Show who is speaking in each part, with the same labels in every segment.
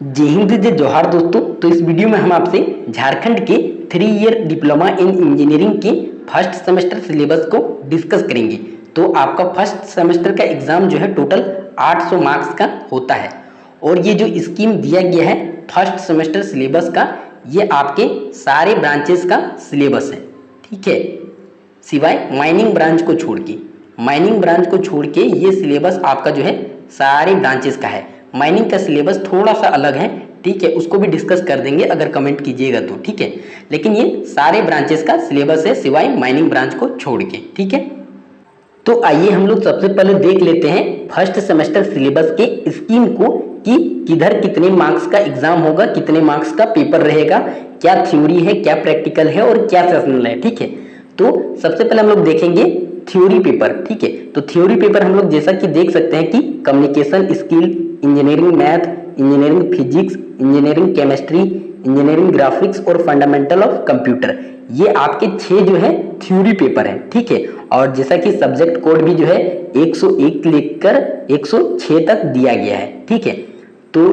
Speaker 1: जय हिंद जय जोहार दोस्तों। तो इस वीडियो में हम आपसे झारखंड के 3 ईयर डिप्लोमा इन इंजीनियरिंग के फर्स्ट सेमेस्टर सिलेबस को डिस्कस करेंगे। तो आपका फर्स्ट सेमेस्टर का एग्जाम जो है टोटल 800 मार्क्स का होता है और ये जो स्कीम दिया गया है फर्स्ट सेमेस्टर सिलेबस का, ये आपके सारे ब्रांचेस का सिलेबस है, ठीक है, सिवाय माइनिंग ब्रांच को छोड़ के। माइनिंग ब्रांच को छोड़ के ये सिलेबस आपका जो है सारे ब्रांचेस का है। माइनिंग का सिलेबस थोड़ा सा अलग है, ठीक है, उसको भी डिस्कस कर देंगे अगर कमेंट कीजिएगा तो, ठीक है, लेकिन ये सारे ब्रांचेस का सिलेबस है सिवाय माइनिंग ब्रांच को छोड़ के, ठीक है। तो आइए हम लोग सबसे पहले देख लेते हैं फर्स्ट सेमेस्टर सिलेबस के स्कीम को कि किधर कितने मार्क्स का एग्जाम होगा, कितने मार्क्स का पेपर रहेगा, क्या थ्योरी है, क्या प्रैक्टिकल है और क्या सेशनल है, ठीक है। तो सबसे पहले हम लोग देखेंगे थ्योरी पेपर, ठीक है। तो थ्योरी पेपर हम लोग जैसा कि देख सकते हैं कि communication skill, engineering math, engineering physics, engineering chemistry, engineering graphics और फंडामेंटल ऑफ कंप्यूटर, ये आपके 6 जो है थ्योरी पेपर है, ठीक है। और जैसा कि सब्जेक्ट कोड भी जो है 101 लेकर 106 तक दिया गया है, ठीक है। तो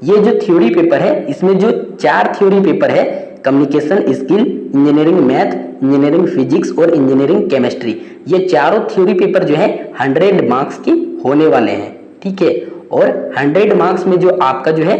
Speaker 1: ये जो थ्योरी पेपर है इसमें जो 4 थ्योरी पेपर है, communication skill, engineering math, engineering physics और इंजीनियरिंग केमिस्ट्री, ये चारों थ्योरी पेपर जो है 100 मार्क्स के होने वाले हैं, ठीक है। और 100 मार्क्स में जो आपका जो है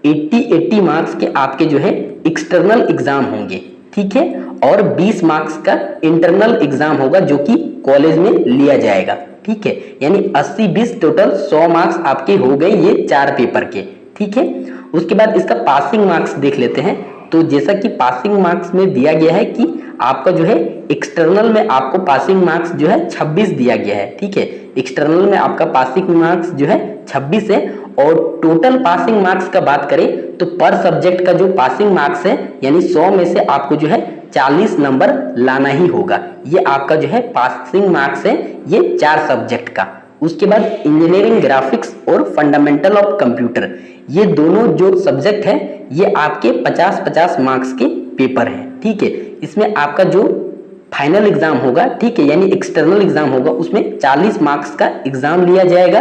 Speaker 1: 80 मार्क्स के आपके जो है एक्सटर्नल एग्जाम होंगे, ठीक है। और 20 मार्क्स का इंटरनल एग्जाम होगा जो कि कॉलेज में लिया जाएगा, ठीक है। यानी 80-20 टोटल 100 मार्क्स आपके हो गए ये 4 पेपर के, ठीक है। उसके बाद इसका पासिंग मार्क्स देख लेते हैं। तो जैसा कि पासिंग मार्क्स में दिया गया है कि आपका जो है एक्सटर्नल में आपको पासिंग मार्क्स जो है 26 दिया गया है, ठीक है। एक्सटर्नल में आपका पासिंग मार्क्स जो है 26 है। और टोटल पासिंग मार्क्स का बात करें तो पर सब्जेक्ट का जो पासिंग मार्क्स है यानी 100 में से आपको जो है 40 नंबर लाना ही होगा। ये आपका जो है पासिंग मार्क्स है ये 4 सब्जेक्ट का। उसके बाद इंजीनियरिंग ग्राफिक्स और फंडामेंटल ऑफ कंप्यूटर, ये दोनों जो सब्जेक्ट है ये आपके 50-50 मार्क्स के पेपर हैं, ठीक है। इसमें आपका जो फाइनल एग्जाम होगा, ठीक है, यानी एक्सटर्नल एग्जाम होगा, उसमें 40 मार्क्स का एग्जाम लिया जाएगा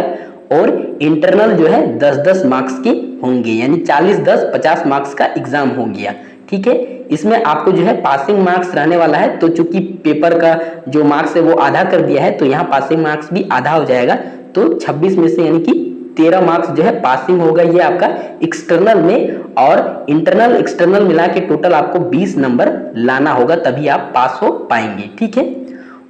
Speaker 1: और इंटरनल जो है 10-10 मार्क्स के होंगे, यानी 40-10 50 मार्क्स का एग्जाम हो गया, ठीक है। इसमें आपको जो है पासिंग मार्क्स रहने वाला है, तो चूंकि पेपर का जो मार्क्स है वो आधा कर दिया है तो यहाँ पासिंग मार्क्स भी आधा हो जाएगा। तो 26 में से यानी कि 13 मार्क्स जो है पासिंग होगा ये आपका एक्सटर्नल में, और इंटरनल एक्सटर्नल मिला के टोटल आपको 20 नंबर लाना होगा तभी आप पास हो पाएंगे, ठीक है।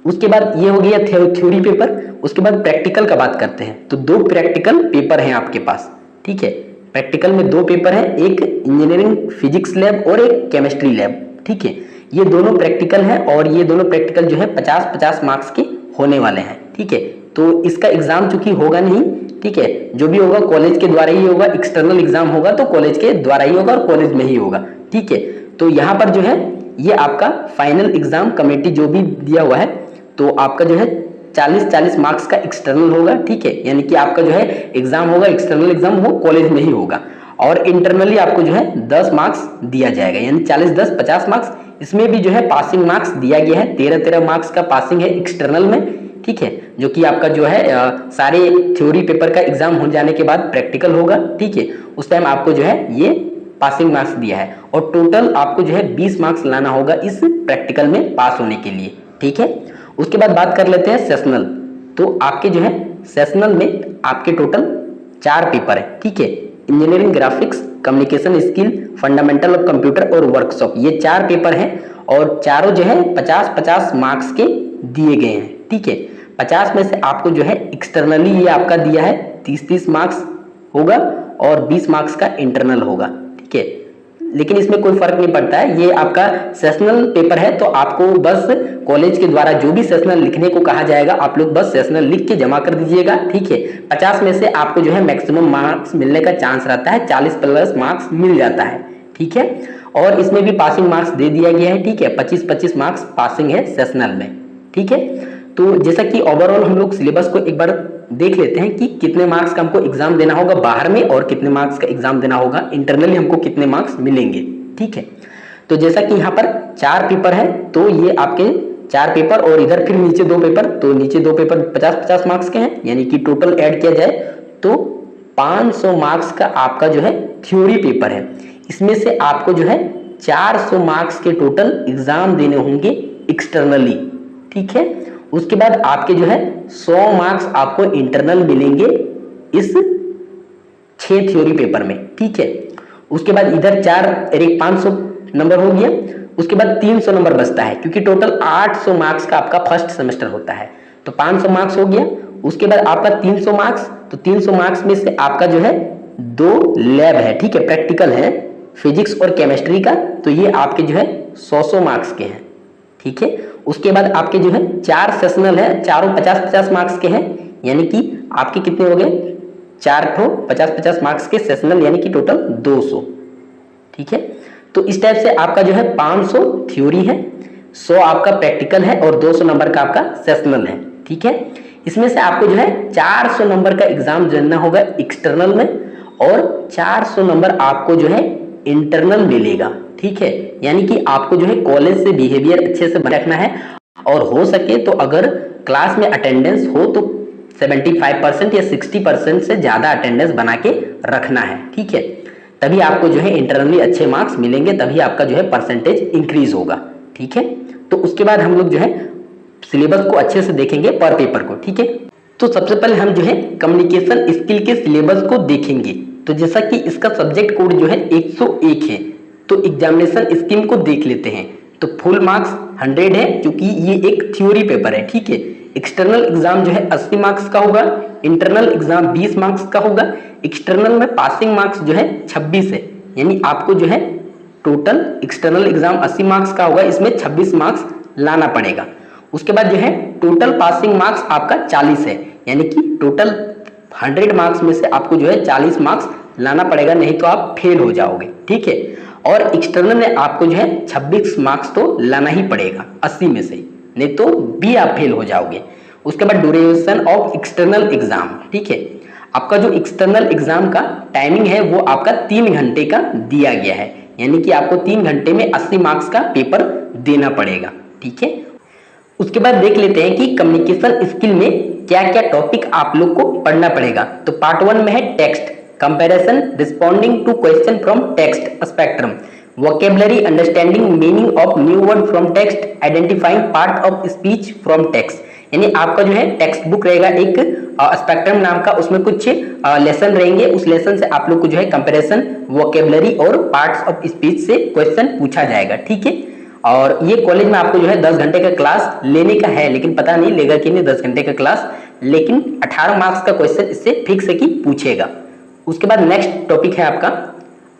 Speaker 1: उसके बाद ये हो गया थ्योरी पेपर। उसके बाद प्रैक्टिकल का बात करते हैं। तो 2 प्रैक्टिकल पेपर हैं आपके पास, ठीक है। प्रैक्टिकल में 2 पेपर हैं, एक इंजीनियरिंग फिजिक्स लैब और एक केमिस्ट्री लैब, ठीक है। ये दोनों प्रैक्टिकल हैं और ये दोनों प्रैक्टिकल जो है 50-50 मार्क्स के होने वाले हैं, ठीक है। तो इसका एग्जाम चूंकि होगा नहीं, ठीक है, जो भी होगा कॉलेज के द्वारा ही होगा, एक्सटर्नल एग्जाम होगा तो कॉलेज के द्वारा ही होगा और कॉलेज में ही होगा, ठीक है। तो यहाँ पर जो है ये आपका फाइनल एग्जाम कमेटी जो भी दिया हुआ है, तो आपका जो है 40-40 मार्क्स का एक्सटर्नल होगा, ठीक है। यानी कि आपका जो है एग्जाम होगा, एक्सटर्नल एग्जाम वो कॉलेज में ही होगा। और इंटरनली आपको जो है 10 मार्क्स दिया जाएगा, यानी 40-10 50 मार्क्स। इसमें भी जो है पासिंग मार्क्स दिया गया है, 13-13 मार्क्स का पासिंग है एक्सटर्नल में, ठीक है। जो कि आपका जो है सारे थ्योरी पेपर का एग्जाम हो जाने के बाद प्रैक्टिकल होगा, ठीक है। उस टाइम आपको जो है ये पासिंग मार्क्स दिया है और टोटल आपको जो है 20 मार्क्स लाना होगा इस प्रैक्टिकल में पास होने के लिए, ठीक है। उसके बाद बात कर लेते हैं सेशनल। तो आपके जो है सेशनल में आपके टोटल 4 पेपर है, ठीक है। Engineering graphics, communication skill, fundamental of computer और वर्कशॉप, ये 4 पेपर हैं और चारों जो है 50-50 मार्क्स के दिए गए हैं, ठीक है। 50 में से आपको जो है एक्सटर्नली ये आपका दिया है 30-30 मार्क्स होगा और 20 मार्क्स का इंटरनल होगा, ठीक है। लेकिन इसमें कोई फर्क नहीं पड़ता है, ये आपका सेशनल पेपर है तो आपको बस कॉलेज के द्वारा जो भी सेशनल लिखने को कहा जाएगा आप लोग बस सेशनल लिख के जमा कर दीजिएगा, ठीक है। 50 में से आपको जो है मैक्सिमम मार्क्स मिलने का चांस रहता है, 40+ मार्क्स मिल जाता है, ठीक है। और इसमें भी पासिंग मार्क्स दे दिया गया है, ठीक है, 25-25 मार्क्स पासिंग है सेशनल में, ठीक है। तो जैसा कि ओवरऑल हम लोग सिलेबस को एक बार देख लेते हैं कि कितने मार्क्स का हमको एग्जाम देना होगा बाहर में और कितने मार्क्स का एग्जाम देना होगा इंटरनली, हमको कितने मार्क्स मिलेंगे, ठीक है। तो जैसा कि यहाँ पर 4 पेपर है तो ये आपके 4 पेपर और इधर फिर नीचे 2 पेपर, तो नीचे 2 पेपर 50-50 मार्क्स के हैं, यानी कि टोटल ऐड किया जाए तो 500 मार्क्स का आपका जो है थ्योरी पेपर है। इसमें से आपको जो है 400 मार्क्स के टोटल एग्जाम देने होंगे एक्सटर्नली, ठीक है। उसके बाद आपके जो है 100 मार्क्स आपको इंटरनल मिलेंगे इस 6 थ्योरी पेपर में, ठीक है। उसके बाद इधर 4 एक 500 नंबर हो गया। उसके बाद 300 नंबर बचता है, क्योंकि टोटल 800 मार्क्स का आपका फर्स्ट सेमेस्टर होता है, तो 500 मार्क्स हो गया। उसके बाद आपका 300 मार्क्स, तो 300 मार्क्स में से आपका जो है 2 लैब है, ठीक है, प्रैक्टिकल है, फिजिक्स और केमिस्ट्री का, तो ये आपके जो है 100 मार्क्स के हैं, ठीक है। उसके बाद आपके जो है 4 सेशनल है, चारों 50-50 मार्क्स के हैं, यानी कि आपके कितने हो गए 4 ठो 50-50 मार्क्स के सेशनल, यानी कि टोटल 200, ठीक है। तो इस टाइप से आपका जो है 500 थ्योरी है, 100 आपका प्रैक्टिकल है और 200 नंबर का आपका सेशनल है, ठीक है। इसमें से आपको जो है 400 नंबर का एग्जाम देना होगा एक्सटर्नल में और 400 नंबर आपको जो है इंटरनल मिलेगा, ठीक है। यानी कि आपको जो है कॉलेज से बिहेवियर अच्छे से बनाए रखना है और हो सके तो अगर क्लास में अटेंडेंस हो तो 75% या 60% से ज्यादा अटेंडेंस बना के रखना है, ठीक है। तभी आपको जो है इंटरनली अच्छे मार्क्स मिलेंगे, तभी आपका जो है परसेंटेज इंक्रीज होगा, ठीक है। तो उसके बाद हम लोग जो है सिलेबस को अच्छे से देखेंगे पर पेपर को, ठीक है। तो सबसे पहले हम जो है कम्युनिकेशन स्किल के सिलेबस को देखेंगे। तो जैसा कि इसका सब्जेक्ट कोड जो है 101 है, तो एग्जामिनेशन स्कीम को देख लेते हैं। तो फुल मार्क्स 100 है, क्योंकि ये एक थ्योरी पेपर है, ठीक है। एक्सटर्नल एग्जाम जो है 80 मार्क्स का होगा, इंटरनल एग्जाम 20 मार्क्स का होगा। एक्सटर्नल में पासिंग मार्क्स जो है 26 है, यानी आपको जो है टोटल एक्सटर्नल एग्जाम 80 मार्क्स का होगा, इसमें 26 मार्क्स लाना पड़ेगा। उसके बाद जो है टोटल पासिंग मार्क्स आपका 40 है, यानी कि टोटल 100 मार्क्स में से आपको जो है 40 मार्क्स लाना पड़ेगा, नहीं तो आप फेल हो जाओगे, ठीक है। और एक्सटर्नल में आपको जो है 26 मार्क्स तो लाना ही पड़ेगा 80 में से, नहीं तो भी आप फेल हो जाओगे। उसके बाद ड्यूरेशन ऑफ एक्सटर्नल एग्जाम, ठीक है। आपका जो एक्सटर्नल एग्जाम का टाइमिंग है वो आपका 3 घंटे का दिया गया है, यानी कि आपको 3 घंटे में 80 मार्क्स का पेपर देना पड़ेगा, ठीक है। उसके बाद देख लेते हैं कि कम्युनिकेशन स्किल में क्या क्या टॉपिक आप लोग को पढ़ना पड़ेगा। तो पार्ट 1 में है text, comparison, responding to question from text spectrum, vocabulary, understanding meaning of new word from text, identifying part of speech from text. यानी आपका जो है टेक्स्ट बुक रहेगा एक स्पेक्ट्रम नाम का, उसमें कुछ लेसन रहेंगे, उस लेसन से आप लोग को जो है कंपैरिजन, वोकेबलरी और पार्ट्स ऑफ स्पीच से क्वेश्चन पूछा जाएगा, ठीक है। और ये कॉलेज में आपको जो है 10 घंटे का क्लास लेने का है, लेकिन पता नहीं लेगा कि नहीं 10 घंटे का क्लास, लेकिन 18 मार्क्स का क्वेश्चन इससे फिक्स है कि पूछेगा। उसके बाद नेक्स्ट टॉपिक है आपका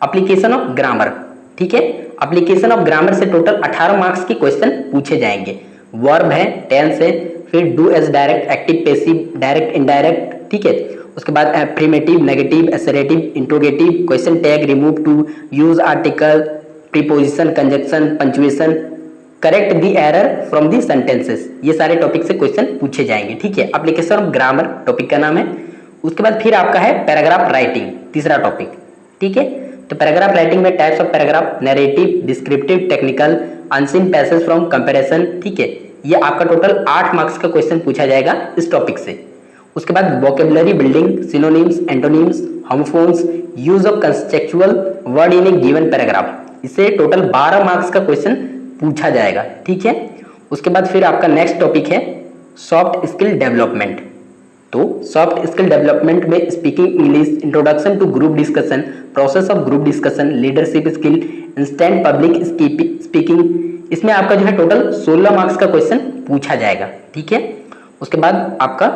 Speaker 1: एप्लीकेशन ऑफ ग्रामर, ठीक है। एप्लीकेशन ऑफ ग्रामर से टोटल 18 मार्क्स के क्वेश्चन पूछे जाएंगे। वर्ब है, टेंस है, फिर do as direct, active passive, direct indirect, ठीक है। उसके बाद affirmative, negative, assertive, interrogative, question tag, remove too, use article, preposition, conjunction, punctuation, correct the error from the sentences, ये सारे टॉपिक से क्वेश्चन पूछे जाएंगे, ठीक है। एप्लीकेशन ऑफ ग्रामर टॉपिक का नाम है। उसके बाद फिर आपका है पैराग्राफ राइटिंग, तीसरा टॉपिक, ठीक है। तो पैराग्राफ राइटिंग में types of paragraph, narrative, descriptive, technical, unseen passage from comparison, ठीक है। ये आपका टोटल 8 मार्क्स का क्वेश्चन पूछा जाएगा इस टॉपिक से। उसके बाद vocabulary building, synonyms, antonyms, homophones, use of conceptual word in a given paragraph, इससे टोटल 12 मार्क्स का क्वेश्चन पूछा जाएगा, ठीक है। उसके बाद फिर आपका नेक्स्ट टॉपिक है सॉफ्ट स्किल डेवलपमेंट। तो सॉफ्ट स्किल डेवलपमेंट में speaking English, introduction to group discussion, process of group discussion, leadership skill, instant public speaking, इसमें आपका जो है टोटल 16 मार्क्स का क्वेश्चन पूछा जाएगा, ठीक है। उसके बाद आपका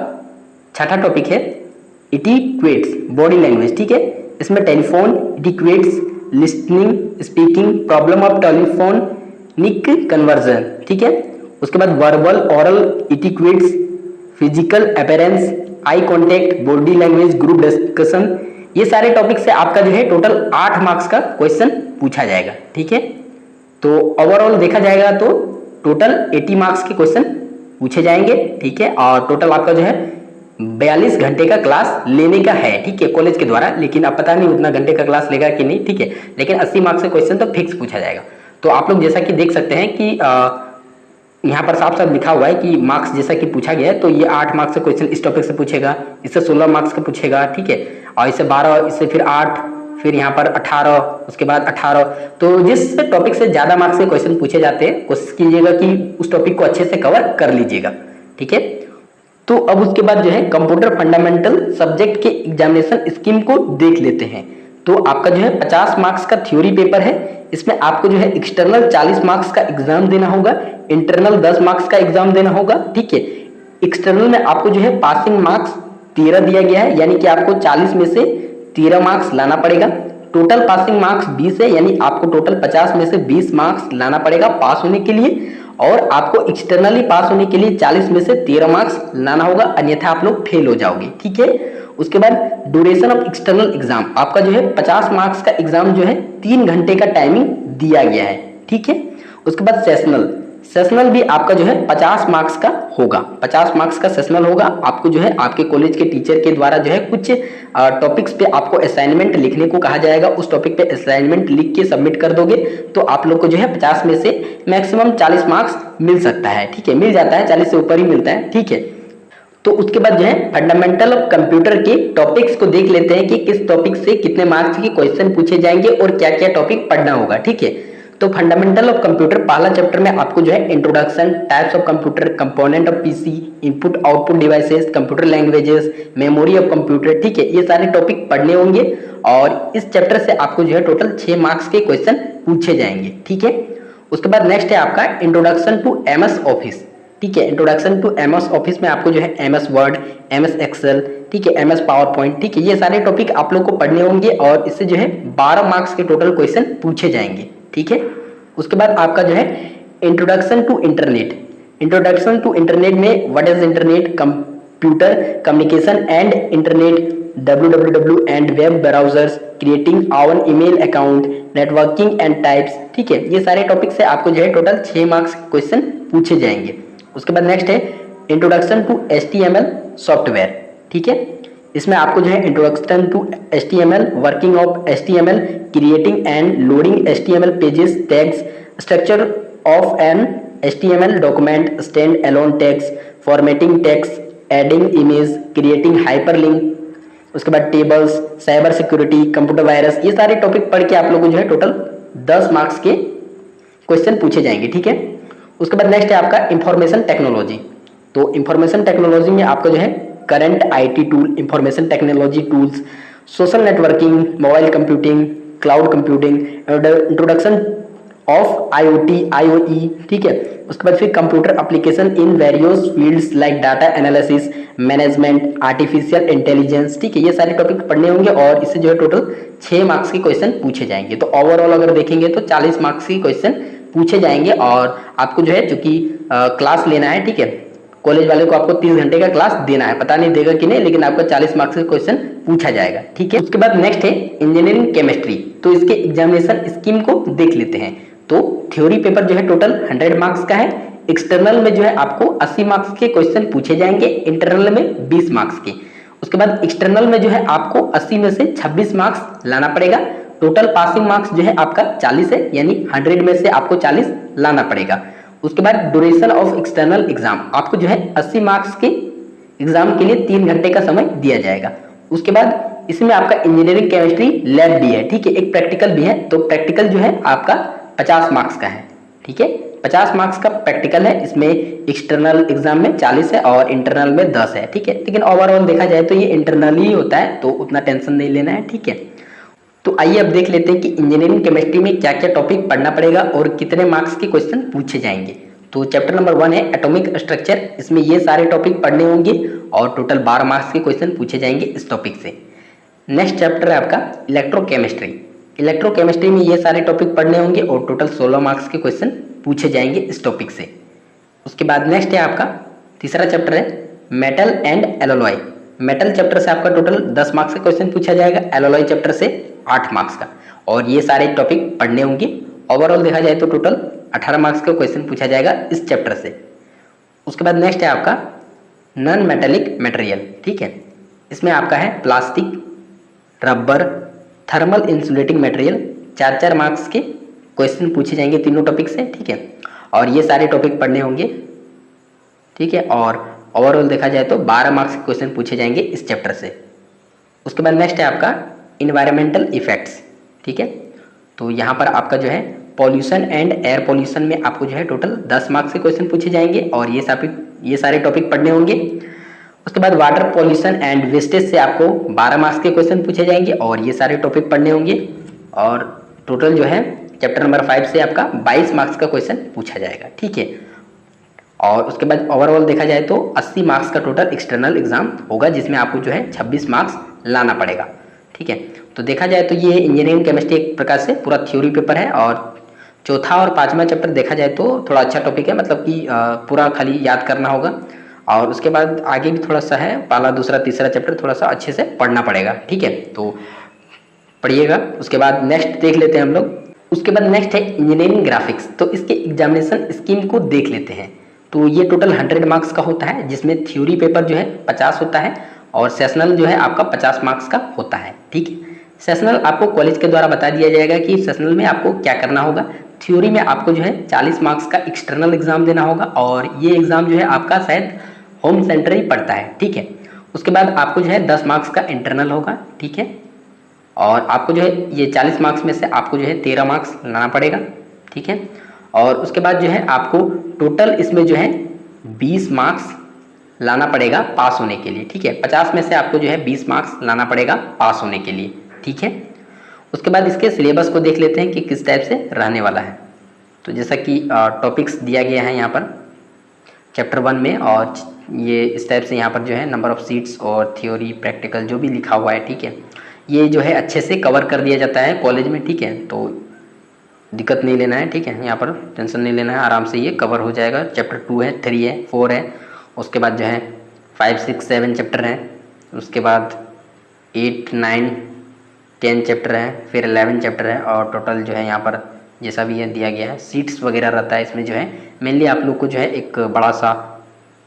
Speaker 1: छठा टॉपिक है इटिक्वेट्स, बॉडी लैंग्वेज, ठीक है। इसमें telephone, etiquettes, listening, speaking, problem of telephonic conversation, ठीक है। उसके बाद verbal, oral etiquettes, physical appearance, eye contact, body language, group discussion, ये सारे टॉपिक से आपका जो है टोटल 8 मार्क्स का क्वेश्चन पूछा जाएगा, ठीक है। तो ओवरऑल देखा जाएगा तो टोटल 80 मार्क्स के क्वेश्चन पूछे जाएंगे, ठीक है। और टोटल आपका जो है 42 घंटे का क्लास लेने का है, ठीक है, कॉलेज के द्वारा, लेकिन अब पता नहीं उतना घंटे का क्लास लेगा कि नहीं, ठीक है। लेकिन 80 मार्क्स का क्वेश्चन तो फिक्स पूछा जाएगा। तो आप लोग जैसा कि देख सकते हैं कि यहाँ पर साफ साफ लिखा हुआ है कि मार्क्स जैसा कि पूछा गया है, तो ये 8 मार्क्स का क्वेश्चन इस टॉपिक से पूछेगा, इससे 16 मार्क्स का पूछेगा, ठीक है, और इससे 12, इससे फिर 8, फिर यहाँ पर 18, उसके बाद 18। तो जिस टॉपिक से ज़्यादा मार्क्स के क्वेश्चन पूछे जाते हैं, कोशिश कीजिएगा कि उस टॉपिक को अच्छे से कवर कर लीजिएगा, ठीक है। तो अब उसके बाद जो है कंप्यूटर फंडामेंटल सब्जेक्ट के एग्जामिनेशन स्कीम को देख लेते हैं। तो आपका जो है 50 मार्क्स का थ्योरी पेपर है, इसमें आपको जो है एक्सटर्नल 40 मार्क्स का एग्जाम देना होगा, इंटरनल 10 मार्क्स का एग्जाम देना होगा, ठीक है। एक्सटर्नल में आपको जो है पासिंग मार्क्स 13 दिया गया है, यानी कि आपको 40 में से 13 मार्क्स लाना पड़ेगा। टोटल पासिंग मार्क्स 20 है, यानी आपको टोटल 50 में से 20 मार्क्स लाना पड़ेगा पास होने के लिए, और आपको एक्सटर्नली पास होने के लिए 40 में से 13 मार्क्स लाना होगा, अन्यथा आप लोग फेल हो जाओगे, ठीक है। उसके बाद ड्यूरेशन ऑफ एक्सटर्नल एग्जाम, आपका जो है 50 मार्क्स का एग्जाम जो है 3 घंटे का टाइमिंग दिया गया है, ठीक है। उसके बाद सेशनल भी आपका जो है 50 मार्क्स का होगा, 50 मार्क्स का सेशनल होगा। आपको जो है आपके कॉलेज के टीचर के द्वारा जो है कुछ टॉपिक्स पे आपको असाइनमेंट लिखने को कहा जाएगा, उस टॉपिक पे असाइनमेंट लिख के सबमिट कर दोगे तो आप लोग को जो है 50 में से मैक्सिमम 40 मार्क्स मिल सकता है, ठीक है, मिल जाता है, 40 से ऊपर ही मिलता है, ठीक है। तो उसके बाद जो है फंडामेंटल ऑफ कंप्यूटर के टॉपिक्स को देख लेते हैं कि किस टॉपिक से कितने मार्क्स के क्वेश्चन पूछे जाएंगे और क्या क्या टॉपिक पढ़ना होगा, ठीक है। तो फंडामेंटल ऑफ कंप्यूटर पहला चैप्टर में आपको जो है introduction, types of computer, component of PC, input output devices, computer languages, memory of computer, ठीक है, ये सारे टॉपिक पढ़ने होंगे। और इस चैप्टर से आपको जो है टोटल 6 मार्क्स के क्वेश्चन पूछे जाएंगे, ठीक है। उसके बाद नेक्स्ट है आपका इंट्रोडक्शन टू एमएस ऑफिस, ठीक है। इंट्रोडक्शन टू एमएस ऑफिस में आपको जो है एमएस वर्ड, एमएस एक्सेल, ठीक है, एमएस पावर पॉइंट, ठीक है, ये सारे टॉपिक आप लोग को पढ़ने होंगे और इससे जो है 12 मार्क्स के टोटल क्वेश्चन पूछे जाएंगे, ठीक है। उसके बाद आपका जो है introduction to internet, introduction to internet में what is internet, computer communication and internet, www and web browsers, creating our email account, networking and types, ठीक है, ये सारे टॉपिक से आपको जो है टोटल 6 मार्क्स के क्वेश्चन पूछे जाएंगे। उसके बाद नेक्स्ट है इंट्रोडक्शन टू HTML सॉफ्टवेयर, ठीक है, इसमें आपको जो है introduction to HTML, working of HTML, creating and loading HTML pages, tags, structure of an HTML document, stand alone tags, formatting text, adding image, creating hyperlink, उसके बाद tables, cyber security, computer virus, ये सारे topic पढ़ के आप लोगों को जो है टोटल 10 मार्क्स के क्वेश्चन पूछे जाएंगे, ठीक है। उसके बाद नेक्स्ट है आपका इंफॉर्मेशन टेक्नोलॉजी। तो इंफॉर्मेशन टेक्नोलॉजी में आपका जो है current IT tool, information technology tools, social networking, mobile computing, cloud computing, introduction of IoT, IoE, ठीक है। उसके बाद फिर computer application in various fields like data analysis, management, artificial intelligence, ठीक है, ये सारे टॉपिक पढ़ने होंगे और इससे जो है टोटल 6 मार्क्स के क्वेश्चन पूछे जाएंगे। तो ओवरऑल अगर देखेंगे तो 40 मार्क्स के क्वेश्चन पूछे जाएंगे और आपको जो है जो कि क्लास लेना है, ठीक है, कॉलेज वाले को आपको 30 घंटे का क्लास देना है, पता नहीं देगा कि नहीं, लेकिन आपका 40 मार्क्स का क्वेश्चन पूछा जाएगा, ठीक है। उसके बाद नेक्स्ट है इंजीनियरिंग केमिस्ट्री, तो इसके एग्जामिनेशन स्कीम को देख लेते हैं। तो थ्योरी पेपर जो है टोटल 100 मार्क्स का है, एक्सटर्नल में जो है आपको 80 मार्क्स के क्वेश्चन पूछे जाएंगे, इंटरनल में 20 मार्क्स के। उसके बाद एक्सटर्नल में जो है आपको 80 में से 26 मार्क्स लाना पड़ेगा, टोटल पासिंग मार्क्स जो है आपका 40 है, यानी 100 में से आपको 40 लाना पड़ेगा। उसके बाद ड्यूरेशन ऑफ एक्सटर्नल एग्जाम, आपको जो है 80 मार्क्स के एग्जाम के लिए 3 घंटे का समय दिया जाएगा। उसके बाद इसमें आपका इंजीनियरिंग केमिस्ट्री लैब भी है, ठीक है, एक प्रैक्टिकल भी है, तो प्रैक्टिकल जो है आपका 50 मार्क्स का है, ठीक है, 50 मार्क्स का प्रैक्टिकल है। इसमें एक्सटर्नल एग्जाम में 40 है और इंटरनल में 10 है, ठीक है, लेकिन ओवरऑल देखा जाए तो ये इंटरनल ही होता है, तो उतना टेंशन नहीं लेना है, ठीक है। तो आइए अब देख लेते हैं कि इंजीनियरिंग केमिस्ट्री में क्या क्या टॉपिक पढ़ना पड़ेगा और कितने मार्क्स के क्वेश्चन पूछे जाएंगे। तो चैप्टर नंबर 1 है एटॉमिक स्ट्रक्चर, इसमें ये सारे टॉपिक पढ़ने होंगे और टोटल 12 मार्क्स के क्वेश्चन पूछे जाएंगे इस टॉपिक से। नेक्स्ट चैप्टर है आपका इलेक्ट्रोकेमिस्ट्री, इलेक्ट्रोकेमिस्ट्री में ये सारे टॉपिक पढ़ने होंगे और टोटल 16 मार्क्स के क्वेश्चन पूछे जाएंगे इस टॉपिक से। उसके बाद नेक्स्ट है आपका तीसरा चैप्टर है metal and alloy, metal chapter से आपका टोटल 10 मार्क्स का क्वेश्चन पूछा जाएगा, एलॉय चैप्टर से 8 मार्क्स का, और ये सारे टॉपिक पढ़ने होंगे। ओवरऑल देखा जाए तो टोटल 18 मार्क्स का क्वेश्चन पूछा जाएगा इस चैप्टर से। उसके बाद नेक्स्ट है आपका नॉन मेटेलिक मटेरियल, ठीक है, इसमें आपका है plastic, rubber, thermal insulating material, 4-4 marks के क्वेश्चन पूछे जाएंगे तीनों टॉपिक से, ठीक है। और ये सारे टॉपिक पढ़ने होंगे, ठीक है। और ओवरऑल देखा जाए तो 12 मार्क्स के क्वेश्चन पूछे जाएंगे इस चैप्टर से। उसके बाद नेक्स्ट है आपका इन्वायरमेंटल इफेक्ट्स, ठीक है। तो यहाँ पर आपका जो है पॉल्यूशन एंड एयर पॉल्यूशन में आपको जो है टोटल 10 मार्क्स के क्वेश्चन पूछे जाएंगे और ये सारे टॉपिक पढ़ने होंगे। उसके बाद वाटर पॉल्यूशन एंड वेस्टेज से आपको 12 मार्क्स के क्वेश्चन पूछे जाएंगे और ये सारे टॉपिक पढ़ने होंगे। और टोटल जो है चैप्टर नंबर 5 से आपका 22 मार्क्स का क्वेश्चन पूछा जाएगा, ठीक है। और उसके बाद ओवरऑल देखा जाए तो 80 मार्क्स का टोटल एक्सटर्नल एग्जाम होगा, जिसमें आपको जो है 26 मार्क्स लाना पड़ेगा, ठीक है। तो देखा जाए तो ये इंजीनियरिंग केमिस्ट्री एक प्रकार से पूरा थ्योरी पेपर है और चौथा और पांचवा चैप्टर देखा जाए तो थोड़ा अच्छा टॉपिक है, मतलब कि पूरा खाली याद करना होगा। और उसके बाद आगे भी थोड़ा सा है, पहला दूसरा तीसरा चैप्टर थोड़ा सा अच्छे से पढ़ना पड़ेगा, ठीक है। तो पढ़िएगा। उसके बाद नेक्स्ट देख लेते हैं हम लोग। उसके बाद नेक्स्ट है इंजीनियरिंग ग्राफिक्स। तो इसके एग्जामिनेशन स्कीम को देख लेते हैं। तो ये टोटल 100 मार्क्स का होता है, जिसमें थ्योरी पेपर जो है 50 होता है और सेशनल जो है आपका 50 मार्क्स का होता है, ठीक है। सेशनल आपको कॉलेज के द्वारा बता दिया जाएगा कि सेशनल में आपको क्या करना होगा। थ्योरी में आपको जो है 40 मार्क्स का एक्सटर्नल एग्जाम देना होगा और ये एग्जाम जो है आपका शायद होम सेंटर ही पड़ता है, ठीक है। उसके बाद आपको जो है 10 मार्क्स का इंटरनल होगा, ठीक है। और आपको जो है ये 40 मार्क्स में से आपको जो है 13 मार्क्स लाना पड़ेगा, ठीक है। और उसके बाद जो है आपको टोटल इसमें जो है 20 मार्क्स लाना पड़ेगा पास होने के लिए, ठीक है। 50 में से आपको जो है 20 मार्क्स लाना पड़ेगा पास होने के लिए, ठीक है। उसके बाद इसके सिलेबस को देख लेते हैं कि किस टाइप से रहने वाला है। तो जैसा कि टॉपिक्स दिया गया है यहाँ पर चैप्टर 1 में, और ये इस टाइप से यहाँ पर जो है नंबर ऑफ सीट्स और थ्योरी प्रैक्टिकल जो भी लिखा हुआ है, ठीक है। ये जो है अच्छे से कवर कर दिया जाता है कॉलेज में, ठीक है। तो दिक्कत नहीं लेना है, ठीक है। यहाँ पर टेंशन नहीं लेना है, आराम से ये कवर हो जाएगा। चैप्टर 2 है, 3 है, 4 है, उसके बाद जो है 5, 6, 7 चैप्टर हैं, उसके बाद 8, 9, 10 चैप्टर है, फिर 11 चैप्टर है। और टोटल जो है यहाँ पर जैसा भी ये दिया गया है सीट्स वगैरह रहता है। इसमें जो है मेनली आप लोग को जो है एक बड़ा सा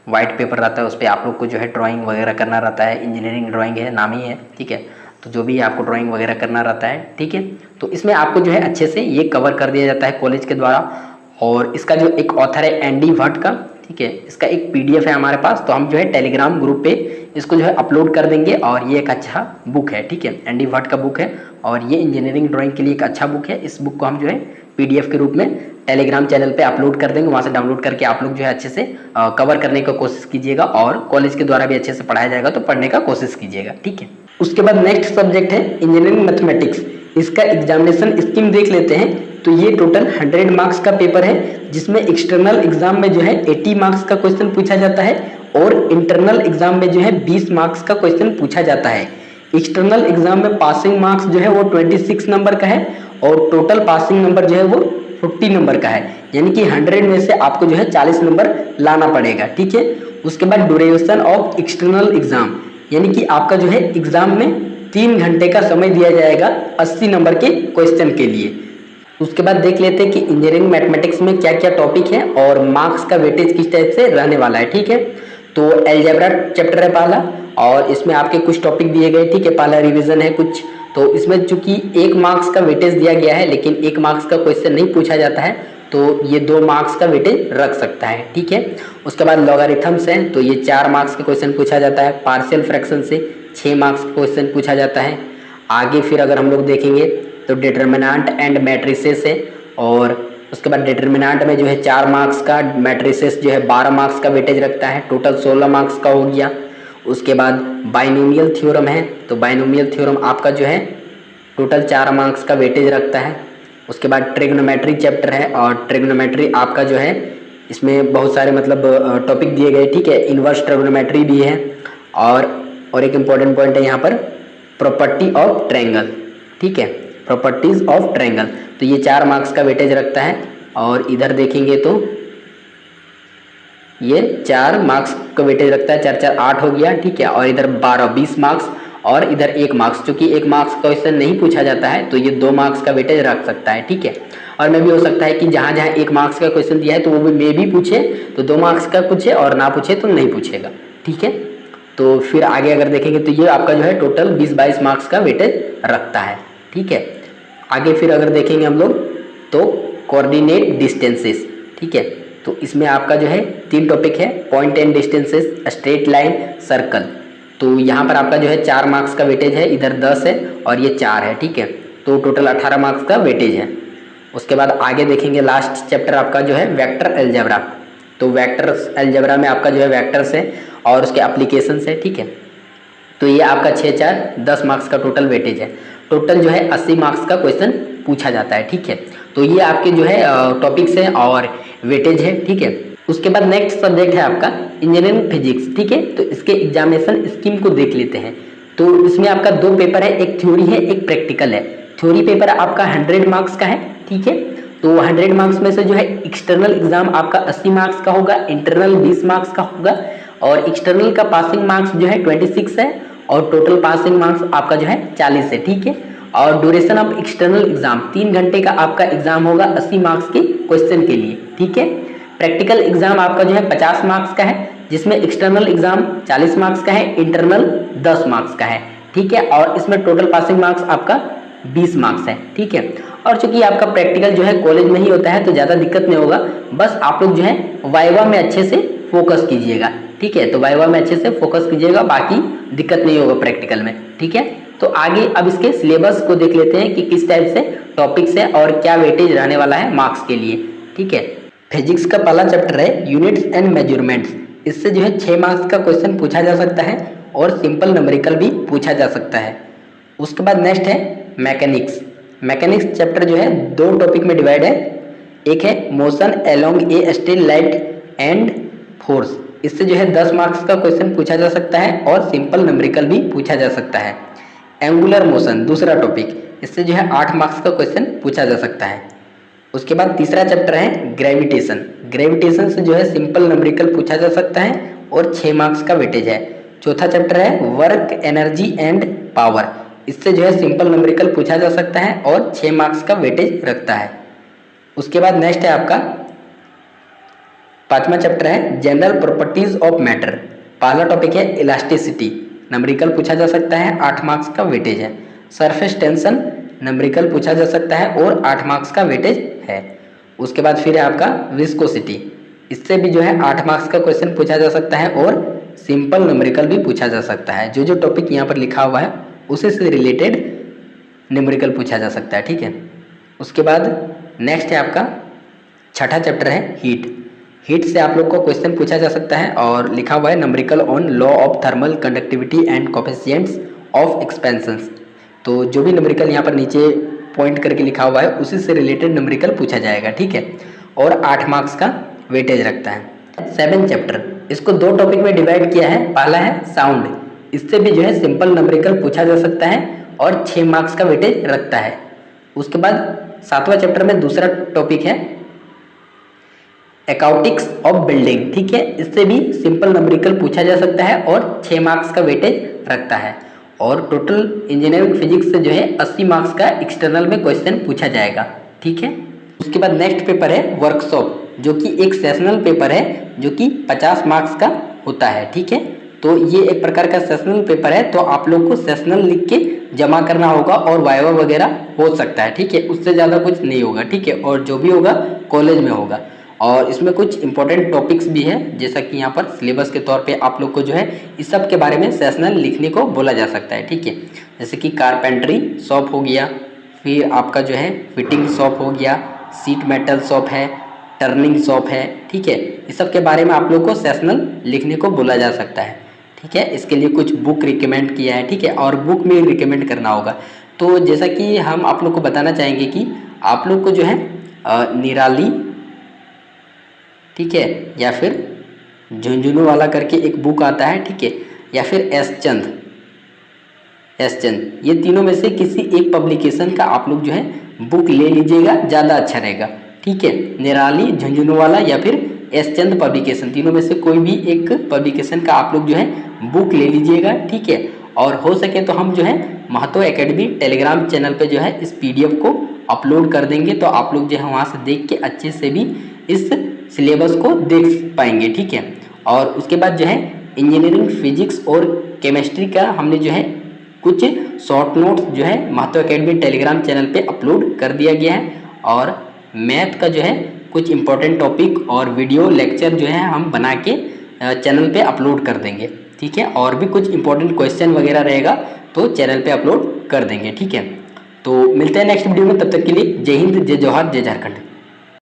Speaker 1: वाइट पेपर रहता है, उस पर आप लोग को जो है ड्राइंग वगैरह करना रहता है। इंजीनियरिंग ड्राइंग है, नाम ही है, ठीक है। तो जो भी आपको ड्राइंग वगैरह करना रहता है, ठीक है। तो इसमें आपको जो है अच्छे से ये कवर कर दिया जाता है कॉलेज के द्वारा। और इसका जो एक ऑथर है एनडी भट्ट का, ठीक है, इसका एक पीडीएफ है हमारे पास, तो हम जो है टेलीग्राम ग्रुप पे इसको जो है अपलोड कर देंगे। और ये एक अच्छा बुक है, ठीक है, एनडी भट्ट का बुक है और ये इंजीनियरिंग ड्राइंग के लिए एक अच्छा बुक है। इस बुक को हम जो है पीडीएफ के रूप में टेलीग्राम चैनल पे अपलोड कर देंगे, वहाँ से डाउनलोड करके आप लोग जो है अच्छे से कवर करने की कोशिश कीजिएगा। और कॉलेज के द्वारा भी अच्छे से पढ़ाया जाएगा, तो पढ़ने का कोशिश कीजिएगा, ठीक है। उसके बाद नेक्स्ट सब्जेक्ट है इंजीनियरिंग मैथमेटिक्स। इसका एग्जामिनेशन स्कीम देख लेते हैं। तो ये टोटल 100 मार्क्स का पेपर है, जिसमें एक्सटर्नल एग्जाम में जो है 80 मार्क्स का क्वेश्चन पूछा जाता है और इंटरनल एग्जाम में जो है 20 मार्क्स का क्वेश्चन पूछा जाता है। एक्सटर्नल एग्जाम में पासिंग मार्क्स जो है वो 26 नंबर का है और टोटल पासिंग नंबर जो है वो 40 नंबर का है, यानी कि 100 में से आपको जो है 40 नंबर लाना पड़ेगा, ठीक है। उसके बाद ड्यूरेशन ऑफ एक्सटर्नल एग्जाम, यानी कि आपका जो है एग्जाम में 3 घंटे का समय दिया जाएगा 80 नंबर के क्वेश्चन के लिए। उसके बाद देख लेते हैं कि इंजीनियरिंग मैथमेटिक्स में क्या क्या टॉपिक है और मार्क्स का वेटेज किस टाइप से रहने वाला है, ठीक है। तो अलजेब्रा चैप्टर है पहला और इसमें आपके कुछ टॉपिक दिए गए, ठीक है, पहला रिवीजन है कुछ। तो इसमें चूंकि 1 मार्क्स का वेटेज दिया गया है लेकिन 1 मार्क्स का क्वेश्चन नहीं पूछा जाता है, तो ये 2 मार्क्स का वेटेज रख सकता है, ठीक है। उसके बाद लॉगरिथम्स हैं, तो ये 4 मार्क्स का क्वेश्चन पूछा जाता है। पार्शियल फ्रैक्शन से 6 मार्क्स का क्वेश्चन पूछा जाता है। आगे फिर अगर हम लोग देखेंगे तो डिटर्मिनेंट एंड मैट्रिसेस है और उसके बाद डिटर्मिनेंट में जो है 4 मार्क्स का, मैट्रिसेस जो है 12 मार्क्स का वेटेज रखता है, टोटल 16 मार्क्स का हो गया। उसके बाद बाइनोमियल थ्योरम है, तो बाइनोमियल थ्योरम आपका जो है टोटल 4 मार्क्स का वेटेज रखता है। उसके बाद ट्रिग्नोमेट्री चैप्टर है और ट्रिग्नोमेट्री आपका जो है इसमें बहुत सारे मतलब टॉपिक दिए गए, ठीक है। इनवर्स ट्रिग्नोमेट्री भी है और एक इम्पॉर्टेंट पॉइंट है यहाँ पर प्रॉपर्टी ऑफ ट्रायंगल, ठीक है, प्रॉपर्टीज ऑफ ट्रायंगल। तो ये 4 मार्क्स का वेटेज रखता है। और इधर देखेंगे तो ये 4 मार्क्स का वेटेज रखता है, 4 4 8 हो गया, ठीक है। और इधर 12 20 मार्क्स और इधर 1 मार्क्स, चूंकि 1 मार्क्स का क्वेश्चन नहीं पूछा जाता है तो ये 2 मार्क्स का वेटेज रख सकता है, ठीक है। और में भी हो सकता है कि जहाँ जहाँ 1 मार्क्स का क्वेश्चन दिया है तो वो भी मे भी पूछे तो 2 मार्क्स का पूछे और ना पूछे तो नहीं पूछेगा, ठीक है। तो फिर आगे अगर देखेंगे तो ये आपका जो है टोटल 20-22 मार्क्स का वेटेज रखता है, ठीक है। आगे फिर अगर देखेंगे हम लोग तो कोऑर्डिनेट डिस्टेंसेस, ठीक ठीक है। तो इसमें आपका जो है 3 टॉपिक है, point and distances, straight line, circle. तो यहाँ पर आपका जो है 4 मार्क्स का वेटेज है, इधर 10 है और ये 4 है, ठीक है। तो टोटल 18 मार्क्स का वेटेज है। उसके बाद आगे देखेंगे लास्ट चैप्टर आपका जो है वेक्टर अलजेब्रा। तो वेक्टर अलजेब्रा में आपका जो है वेक्टर्स है और उसके एप्लीकेशंस है, ठीक है। तो ये आपका 6 4 10 मार्क्स का टोटल वेटेज है। टोटल जो है 80 मार्क्स का क्वेश्चन पूछा जाता है, ठीक है। तो ये आपके जो है टॉपिक्स हैं और वेटेज है, ठीक है। उसके बाद नेक्स्ट सब्जेक्ट है आपका इंजीनियरिंग फिजिक्स, ठीक है। तो इसके एग्जामिनेशन स्कीम को देख लेते हैं। तो इसमें आपका 2 पेपर है, एक थ्योरी है, एक प्रैक्टिकल है। थ्योरी पेपर आपका 100 मार्क्स का है, ठीक है। तो 100 मार्क्स में से जो है एक्सटर्नल एग्जाम आपका 80 मार्क्स का होगा, इंटरनल 20 मार्क्स का होगा और एक्सटर्नल का पासिंग मार्क्स जो है 26 है और टोटल पासिंग मार्क्स आपका जो है 40 है, ठीक है। और ड्यूरेशन ऑफ एक्सटर्नल एग्जाम 3 घंटे का आपका एग्जाम होगा 80 मार्क्स के क्वेश्चन के लिए, ठीक है। प्रैक्टिकल एग्जाम आपका जो है 50 मार्क्स का है, जिसमें एक्सटर्नल एग्जाम 40 मार्क्स का है, इंटरनल 10 मार्क्स का है, ठीक है। और इसमें टोटल पासिंग मार्क्स आपका 20 मार्क्स है, ठीक है। और चूंकि आपका प्रैक्टिकल जो है कॉलेज में ही होता है तो ज़्यादा दिक्कत नहीं होगा, बस आप लोग जो है वाइवा में अच्छे से फोकस कीजिएगा, ठीक है। तो वाइवा में अच्छे से फोकस कीजिएगा, बाकी दिक्कत नहीं होगा प्रैक्टिकल में, ठीक है। तो आगे अब इसके सिलेबस को देख लेते हैं कि किस टाइप से टॉपिक्स है और क्या वेटेज रहने वाला है मार्क्स के लिए, ठीक है। फिजिक्स का पहला चैप्टर है यूनिट्स एंड मेजरमेंट्स। इससे जो है 6 मार्क्स का क्वेश्चन पूछा जा सकता है और सिंपल न्यूमेरिकल भी पूछा जा सकता है। उसके बाद नेक्स्ट है मैकेनिक्स। मैकेनिक्स चैप्टर जो है 2 टॉपिक में डिवाइड है। एक है motion along a straight light and force. इससे जो है 10 मार्क्स का क्वेश्चन पूछा जा सकता है और सिंपल न्यूमेरिकल भी पूछा जा सकता है। एंगुलर मोशन दूसरा टॉपिक, इससे जो है 8 मार्क्स का क्वेश्चन पूछा जा सकता है। उसके बाद तीसरा चैप्टर है ग्रेविटेशन। ग्रेविटेशन से जो है सिंपल न्यूमेरिकल पूछा जा सकता है और 6 मार्क्स का वेटेज है। चौथा चैप्टर है वर्क एनर्जी एंड पावर। इससे जो है सिंपल न्यूमेरिकल पूछा जा सकता है और 6 मार्क्स का वेटेज रखता है। उसके बाद नेक्स्ट है आपका 5वां चैप्टर है जनरल प्रॉपर्टीज ऑफ मैटर। पहला टॉपिक है इलास्टिसिटी, न्यूमेरिकल पूछा जा सकता है, 8 मार्क्स का वेटेज है। सरफेस टेंशन न्यूमेरिकल पूछा जा सकता है और 8 मार्क्स का वेटेज है। उसके बाद फिर है आपका विस्कोसिटी। इससे भी जो है 8 मार्क्स का क्वेश्चन पूछा जा सकता है और सिंपल न्यूमेरिकल भी पूछा जा सकता है। जो जो टॉपिक यहाँ पर लिखा हुआ है उसी से रिलेटेड न्यूमेरिकल पूछा जा सकता है, ठीक है। उसके बाद नेक्स्ट है आपका 6ठा चैप्टर है हीट। हीट से आप लोग को क्वेश्चन पूछा जा सकता है और लिखा हुआ है numerical on law of thermal conductivity and coefficients of expansions. तो जो भी न्यूमेरिकल यहाँ पर नीचे पॉइंट करके लिखा हुआ है उसी से रिलेटेड न्यूमेरिकल पूछा जाएगा, ठीक है। और 8 मार्क्स का वेटेज रखता है। 7 चैप्टर, इसको 2 टॉपिक में डिवाइड किया है। पहला है साउंड, इससे भी जो है सिंपल न्यूमेरिकल पूछा जा सकता है और 6 मार्क्स का वेटेज रखता है। उसके बाद 7वां चैप्टर में दूसरा टॉपिक है अकाउंटिक्स ऑफ बिल्डिंग, ठीक है। इससे भी सिंपल न्यूमेरिकल पूछा जा सकता है और 6 मार्क्स का वेटेज रखता है। और टोटल इंजीनियरिंग फिजिक्स से जो है 80 मार्क्स का एक्सटर्नल में क्वेश्चन पूछा जाएगा, ठीक है। उसके बाद नेक्स्ट पेपर है वर्कशॉप, जो कि एक सेशनल पेपर है जो कि 50 मार्क्स का होता है, ठीक है। तो ये एक प्रकार का सेशनल पेपर है, तो आप लोग को सेशनल लिख के जमा करना होगा और वाइवा वगैरह हो सकता है, ठीक है। उससे ज़्यादा कुछ नहीं होगा, ठीक है। और जो भी होगा कॉलेज में होगा। और इसमें कुछ इंपॉर्टेंट टॉपिक्स भी है, जैसा कि यहाँ पर सिलेबस के तौर पे आप लोग को जो है इस सब के बारे में सेशनल लिखने को बोला जा सकता है, ठीक है। जैसे कि कारपेंट्री शॉप हो गया, फिर आपका जो है फिटिंग शॉप हो गया, सीट मेटल शॉप है, टर्निंग शॉप है, ठीक है। इस सब के बारे में आप लोग को सेशनल लिखने को बोला जा सकता है, ठीक है। इसके लिए कुछ बुक रिकमेंड किया है, ठीक है। और बुक में रिकमेंड करना होगा। तो जैसा कि हम आप लोग को बताना चाहेंगे कि आप लोग को जो है निराली, ठीक है, या फिर झुंझुनू वाला करके एक बुक आता है, ठीक है, या फिर एस चंद, ये तीनों में से किसी एक पब्लिकेशन का आप लोग जो है बुक ले लीजिएगा, ज़्यादा अच्छा रहेगा, ठीक है। निराली, झुंझुनू वाला या फिर एस चंद पब्लिकेशन, तीनों में से कोई भी एक पब्लिकेशन का आप लोग जो है बुक ले लीजिएगा, ठीक है। और हो सके तो हम जो है महतो एकेडमी टेलीग्राम चैनल पे जो है इस PDF को अपलोड कर देंगे, तो आप लोग जो है वहाँ से देख के अच्छे से भी इस सिलेबस को देख पाएंगे, ठीक है। और उसके बाद जो है इंजीनियरिंग फिजिक्स और केमिस्ट्री का हमने जो है कुछ शॉर्ट नोट्स जो है महतो एकेडमी टेलीग्राम चैनल पे अपलोड कर दिया गया है। और मैथ का जो है कुछ इंपॉर्टेंट टॉपिक और वीडियो लेक्चर जो है हम बना के चैनल पे अपलोड कर देंगे, ठीक है। और भी कुछ इंपॉर्टेंट क्वेश्चन वगैरह रहेगा तो चैनल पे अपलोड कर देंगे, ठीक है। तो मिलते हैं नेक्स्ट वीडियो में, तब तक के लिए जय हिंद, जय जवाहर, जय झारखंड।